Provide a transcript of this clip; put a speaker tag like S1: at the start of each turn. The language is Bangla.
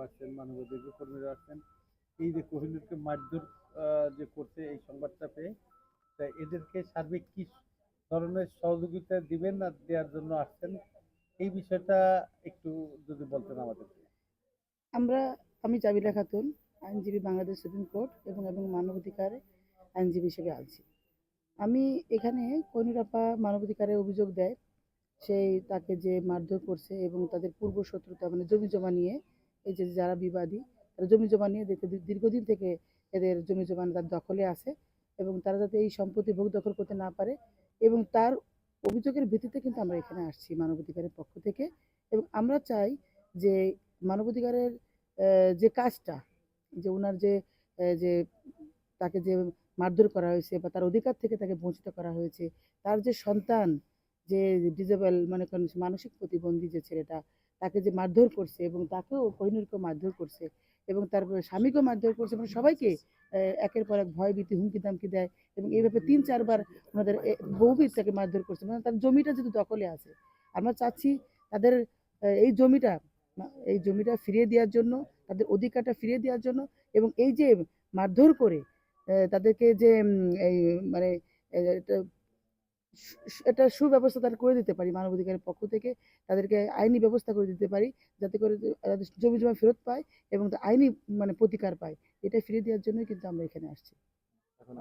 S1: আসছেন, মানবাধিকার কর্মীরা আসছেন। এই যে কোহিনূরকে মারধর যে করছে এই সংবাদটা পেয়ে তা এদেরকে সার্বিক কি ধরনের সহযোগিতা দিবেন না দেওয়ার জন্য আসছেন এই বিষয়টা একটু যদি বলতেন আমাদেরকে।
S2: আমরা আমি জাবিলা খাতুন, আইনজীবী, বাংলাদেশ সুপ্রিম কোর্ট এবং মানবাধিকার আইনজীবী হিসেবে আছি। আমি এখানে কইনুর আপা মানবাধিকারের অভিযোগ দেয় সেই তাকে যে মারধর করছে এবং তাদের পূর্ব শত্রুতা মানে জমি জমা নিয়ে, এই যে যারা বিবাদী তারা জমি জমা নিয়ে দীর্ঘদিন থেকে এদের জমি জমা তার দখলে আছে এবং তারা যাতে এই সম্পত্তি ভোগ দখল করতে না পারে এবং তার অভিযোগের ভিত্তিতে কিন্তু আমরা এখানে আসছি মানবাধিকারের পক্ষ থেকে। এবং আমরা চাই যে মানবাধিকারের যে কাজটা, যে ওনার যে তাকে যে মারধর করা হয়েছে বা তার অধিকার থেকে তাকে বঞ্চিত করা হয়েছে, তার যে সন্তান যে ডিজেবল মানে মানসিক প্রতিবন্ধী যে ছেলেটা, তাকে যে মারধর করছে এবং তাকেও কোহিনূরকেও মারধর করছে এবং তার স্বামীকেও মারধর করছে, মানে সবাইকে একের পর এক ভয় ভীতি হুমকি দামকি দেয় এবং এইভাবে ৩-৪ বার ওনাদের বহুবিধ তাকে মারধর করছে, মানে তার জমিটা যেহেতু দখলে আছে। আমরা চাচ্ছি তাদের এই জমিটা ফিরিয়ে দেওয়ার জন্য, তাদের অধিকারটা ফিরিয়ে দেওয়ার জন্য এবং এই যে মারধর করে তাদেরকে যে এই মানে এটা এটা সুব্যবস্থা তারা করে দিতে পারি মানবাধিকারের পক্ষ থেকে, তাদেরকে আইনি ব্যবস্থা করে দিতে পারি যাতে করে তাদের জমি জমা ফেরত পায় এবং আইনি মানে প্রতিকার পায়। এটা ফিরিয়ে দেওয়ার জন্যই কিন্তু আমরা এখানে আসছি।
S1: এখন